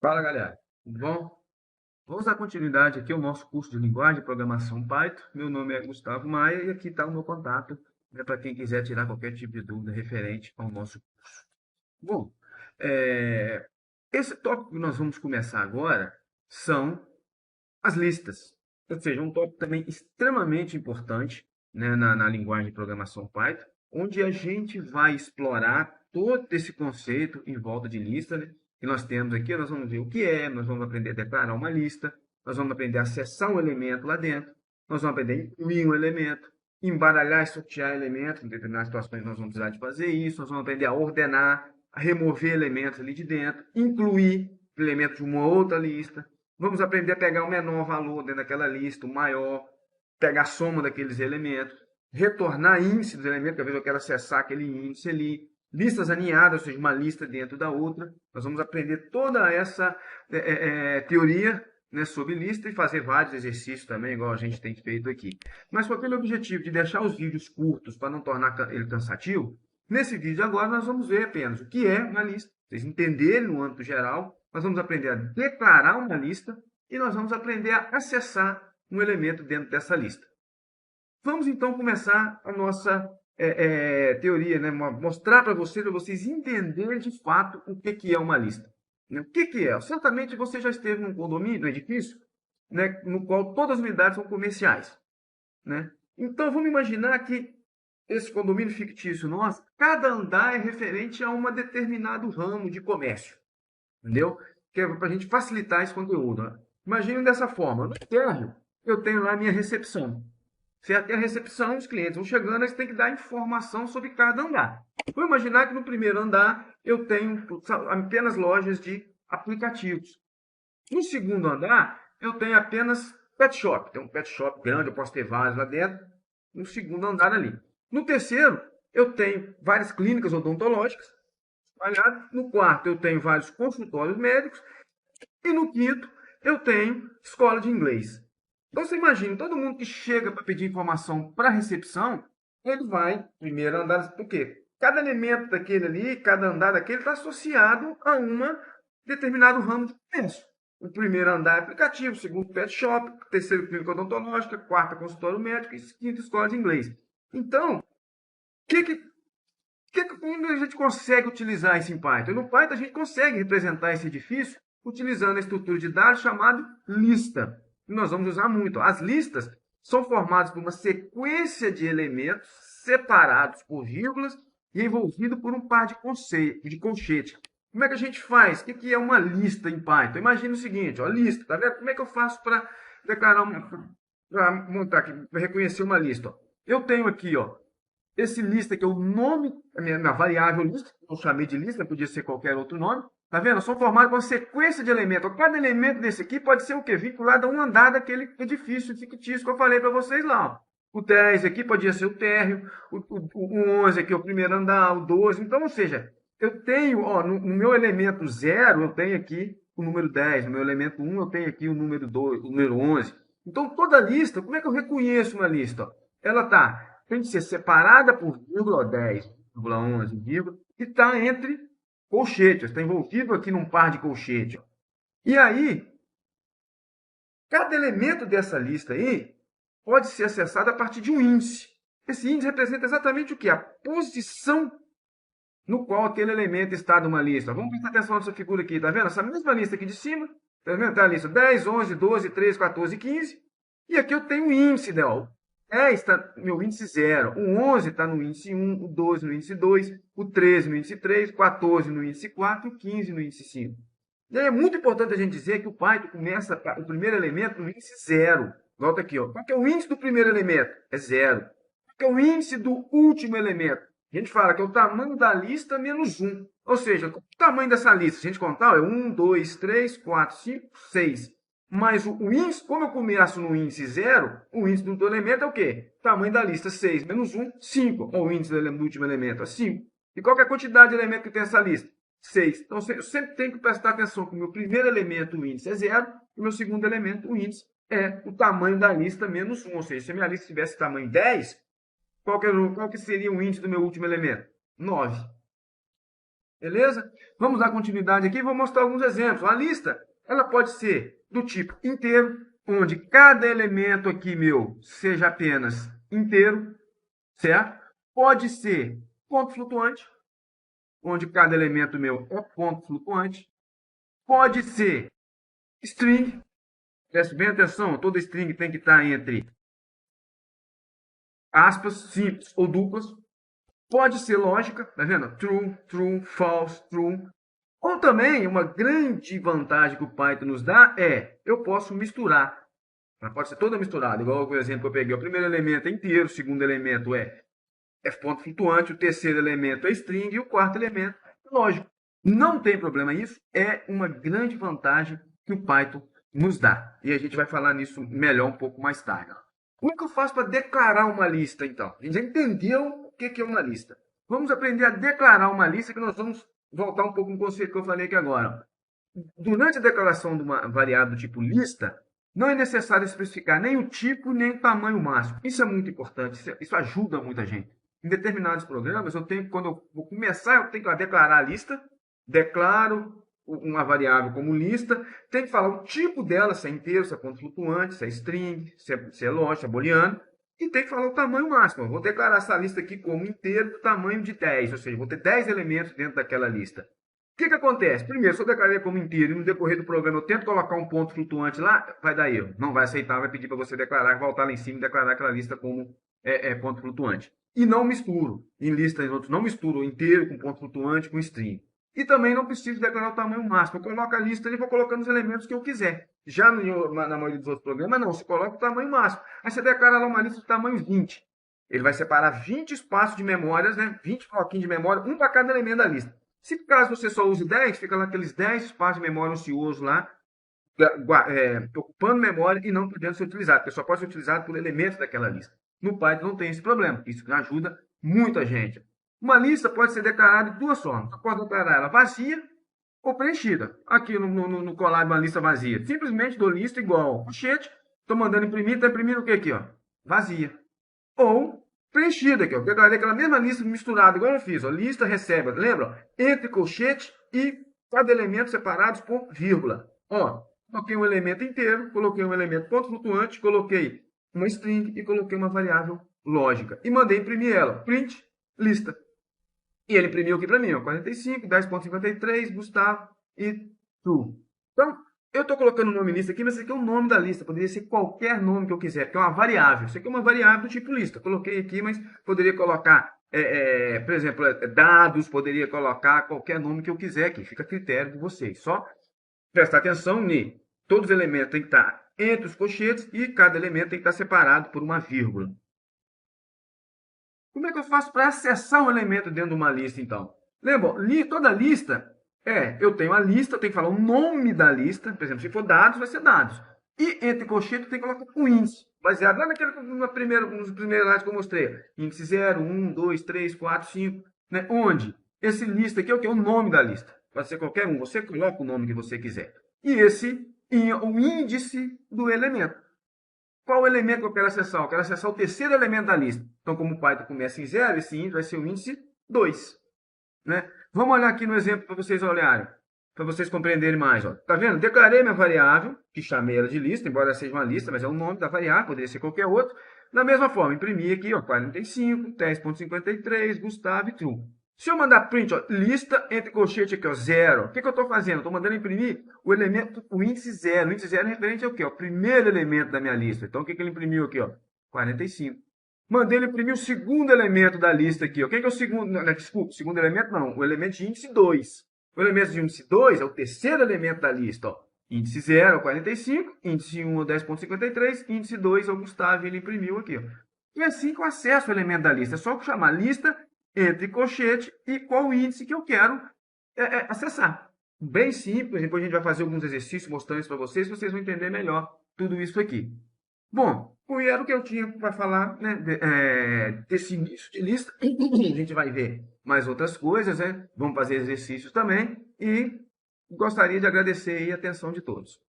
Fala, galera. Tudo bom? Vamos dar continuidade aqui ao nosso curso de linguagem de programação Python. Meu nome é Gustavo Maia e aqui está o meu contato, né, para quem quiser tirar qualquer tipo de dúvida referente ao nosso curso. Bom, é, esse tópico que nós vamos começar agora são as listas. Ou seja, um tópico também extremamente importante, né, na linguagem de programação Python, onde a gente vai explorar todo esse conceito em volta de lista, né, que nós temos aqui. Nós vamos ver o que é, nós vamos aprender a declarar uma lista, nós vamos aprender a acessar um elemento lá dentro, nós vamos aprender a incluir um elemento, embaralhar e sortear elementos. Em determinadas situações nós vamos precisar de fazer isso, nós vamos aprender a ordenar, a remover elementos ali de dentro, incluir elementos de uma outra lista. Vamos aprender a pegar o menor valor dentro daquela lista, o maior, pegar a soma daqueles elementos, retornar índice dos elementos, que às vezes eu quero acessar aquele índice ali, listas aninhadas, ou seja, uma lista dentro da outra. Nós vamos aprender toda essa teoria, né, sobre lista e fazer vários exercícios também, igual a gente tem feito aqui. Mas com aquele objetivo de deixar os vídeos curtos para não tornar ele cansativo, nesse vídeo agora nós vamos ver apenas o que é uma lista, vocês entenderem no âmbito geral. Nós vamos aprender a declarar uma lista e nós vamos aprender a acessar um elemento dentro dessa lista. Vamos então começar a nossa teoria, né? Mostrar para vocês entenderem de fato o que é uma lista. Né? O que é? Certamente você já esteve num condomínio, num edifício, né, no qual todas as unidades são comerciais. Né? Então vamos imaginar que esse condomínio fictício nosso, cada andar é referente a um determinado ramo de comércio. Entendeu? Que é para a gente facilitar esse conteúdo. Né? Imagine dessa forma: no térreo, eu tenho lá a minha recepção. Certo? E a recepção, os clientes vão chegando, eles têm que dar informação sobre cada andar. Vou imaginar que no primeiro andar eu tenho apenas lojas de aplicativos. No segundo andar, eu tenho apenas pet shop. Tem um pet shop grande, eu posso ter vários lá dentro. No segundo andar ali. No terceiro, eu tenho várias clínicas odontológicas espalhadas. No quarto, eu tenho vários consultórios médicos. E no quinto, eu tenho escola de inglês. Então você imagina, todo mundo que chega para pedir informação para a recepção, ele vai primeiro andar, por quê? Cada elemento daquele ali, cada andar daquele está associado a um determinado ramo de comércio. O primeiro andar é aplicativo, o segundo pet shop, o terceiro clínica odontológica, quarta consultório médico e quinto escola de inglês. Então, como a gente consegue utilizar isso em Python? No Python a gente consegue representar esse edifício utilizando a estrutura de dados chamada lista. E nós vamos usar muito. As listas são formadas por uma sequência de elementos separados por vírgulas e envolvido por um par de colchetes. Como é que a gente faz? O que é uma lista em Python? Imagina o seguinte, ó, lista, tá vendo? Como é que eu faço para declarar para montar aqui, para reconhecer uma lista? Ó? Eu tenho aqui, ó, esse lista que é o nome, a minha variável lista, eu chamei de lista, podia ser qualquer outro nome. Tá vendo? São formados por uma sequência de elementos. Cada elemento desse aqui pode ser o quê? Vinculado a um andar daquele edifício fictício que eu falei para vocês lá. Ó. O 10 aqui podia ser o térreo, o 11 aqui é o primeiro andar, o 12. Então, ou seja, eu tenho, ó, no meu elemento 0, eu tenho aqui o número 10. No meu elemento 1, eu tenho aqui o número 2, o número 11. Então, toda lista, como é que eu reconheço uma lista? Ó? Ela tem que ser separada por vírgula 10, vírgula 11, vírgula, e está entre colchetes, está envolvido aqui num par de colchetes. E aí, cada elemento dessa lista aí pode ser acessado a partir de um índice. Esse índice representa exatamente o que? A posição no qual aquele elemento está numa lista. Vamos prestar atenção nessa figura aqui, tá vendo? Essa mesma lista aqui de cima, tá vendo? Tá a lista 10, 11, 12, 13, 14, 15. E aqui eu tenho o índice dela. 10 está no meu índice 0, o 11 está no índice 1, o 12 no índice 2, o 13 no índice 3, o 14 no índice 4 e o 15 no índice 5. E aí é muito importante a gente dizer que o Python começa o primeiro elemento no índice 0. Volta aqui, ó. Qual que é o índice do primeiro elemento? É 0. Qual que é o índice do último elemento? A gente fala que é o tamanho da lista menos 1. Ou seja, o tamanho dessa lista, se a gente contar, é 1, 2, 3, 4, 5, 6. Mas o índice, como eu começo no índice 0, o índice do elemento é o quê? Tamanho da lista 6 menos 1, 5. O índice do último elemento é 5. E qual é a quantidade de elementos que tem essa lista? 6. Então, eu sempre tenho que prestar atenção que o meu primeiro elemento, o índice, é 0, e o meu segundo elemento, o índice, é o tamanho da lista menos 1. Ou seja, se a minha lista tivesse tamanho 10, qual que seria o índice do meu último elemento? 9. Beleza? Vamos dar continuidade aqui e vou mostrar alguns exemplos. A lista, ela pode ser do tipo inteiro, onde cada elemento aqui meu seja apenas inteiro, certo? Pode ser ponto flutuante, onde cada elemento meu é ponto flutuante. Pode ser string, preste bem atenção, toda string tem que estar entre aspas, simples ou duplas. Pode ser lógica, tá vendo? True, true, false, true. Ou também, uma grande vantagem que o Python nos dá é, eu posso misturar. Ela pode ser toda misturada, igual o exemplo que eu peguei. O primeiro elemento é inteiro, o segundo elemento é ponto flutuante, o terceiro elemento é string e o quarto elemento é lógico. Não tem problema isso, é uma grande vantagem que o Python nos dá. E a gente vai falar nisso melhor um pouco mais tarde. Como é que eu faço para declarar uma lista, então? A gente já entendeu o que é uma lista. Vamos aprender a declarar uma lista, que nós vamos voltar um pouco no conceito que eu falei aqui agora. Durante a declaração de uma variável do tipo lista, não é necessário especificar nem o tipo, nem o tamanho máximo. Isso é muito importante, isso ajuda muita gente. Em determinados programas, quando eu vou começar, eu tenho que declarar a lista, declaro uma variável como lista, tem que falar o tipo dela, se é inteiro, se é ponto flutuante, se é string, se é lógico, se é booleano, e tem que falar o tamanho máximo. Eu vou declarar essa lista aqui como inteiro do tamanho de 10, ou seja, vou ter 10 elementos dentro daquela lista. O que acontece? Primeiro, se eu declarei como inteiro e no decorrer do programa eu tento colocar um ponto flutuante lá, vai dar erro. Não vai aceitar, vai pedir para você declarar, voltar lá em cima e declarar aquela lista como ponto flutuante. E não misturo. Em listas outros, não misturo inteiro com ponto flutuante com string. E também não preciso declarar o tamanho máximo. Eu coloco a lista e vou colocando os elementos que eu quiser. Já na maioria dos outros programas, não. Você coloca o tamanho máximo. Aí você declara lá uma lista de tamanho 20. Ele vai separar 20 espaços de memórias, né? 20 bloquinhos de memória, um para cada elemento da lista. Se caso você só use 10, fica lá aqueles 10 espaços de memória ociosos lá, ocupando memória e não podendo ser utilizado, porque só pode ser utilizado por elementos daquela lista. No Python não tem esse problema. Isso ajuda muita gente. Uma lista pode ser declarada de duas formas. Você pode declarar ela vazia ou preenchida. Aqui no Colab, uma lista vazia. Simplesmente dou lista igual colchete. Estou mandando imprimir, está imprimindo o que aqui? Ó? Vazia. Ou preenchida aqui. Ó. Eu declarei aquela mesma lista misturada, igual eu fiz. Ó. Lista recebe. Lembra? Entre colchete e cada elemento separados por vírgula. Ó, coloquei um elemento inteiro, coloquei um elemento ponto flutuante, coloquei uma string e coloquei uma variável lógica. E mandei imprimir ela. Print, lista. E ele imprimiu aqui para mim, ó, 45, 10.53, Gustavo e tu. Então, eu estou colocando o nome lista aqui, mas esse aqui é o nome da lista. Poderia ser qualquer nome que eu quiser, porque é uma variável. Isso aqui é uma variável do tipo lista. Coloquei aqui, mas poderia colocar, por exemplo, dados, poderia colocar qualquer nome que eu quiser aqui. Fica a critério de vocês. Só prestar atenção nisso. Todos os elementos têm que estar entre os colchetes e cada elemento tem que estar separado por uma vírgula. Como é que eu faço para acessar um elemento dentro de uma lista, então? Lembra, toda lista eu tenho a lista, eu tenho que falar o nome da lista. Por exemplo, se for dados, vai ser dados. E entre colchetes, eu tenho que colocar o índice, baseado lá nos primeiros slides que eu mostrei. Índice 0, 1, 2, 3, 4, 5. Né? Onde esse lista aqui é o que? O nome da lista. Pode ser qualquer um, você coloca o nome que você quiser. E esse é o índice do elemento. Qual o elemento que eu quero acessar? Eu quero acessar o terceiro elemento da lista. Então, como o Python começa em 0, esse índice vai ser o índice 2. Né? Vamos olhar aqui no exemplo para vocês olharem, para vocês compreenderem mais. Ó. Tá vendo? Declarei minha variável, que chamei ela de lista, embora seja uma lista, mas é o nome da variável, poderia ser qualquer outro. Da mesma forma, imprimi aqui, ó, 45, 10.53, Gustavo e true. Se eu mandar print, ó, lista entre colchete aqui, ó, 0. O que eu estou fazendo? Estou mandando imprimir o elemento, o índice 0. O índice 0 é referente ao quê? O primeiro elemento da minha lista. Então, o que ele imprimiu aqui? Ó? 45. Mandei ele imprimir o segundo elemento da lista aqui. Ó. Quem que é o segundo? Não, desculpa, o segundo elemento não. O elemento de índice 2. O elemento de índice 2 é o terceiro elemento da lista. Ó. Índice 0 é o 45, índice 1 é o 10.53, índice 2 é o Gustavo, ele imprimiu aqui. Ó. E assim que eu acesso o elemento da lista. É só chamar lista entre colchete e qual o índice que eu quero acessar. Bem simples, depois a gente vai fazer alguns exercícios mostrando isso para vocês vão entender melhor tudo isso aqui. Bom, era o que eu tinha para falar, né, desse início de lista. A gente vai ver mais outras coisas, né? Vamos fazer exercícios também e gostaria de agradecer aí a atenção de todos.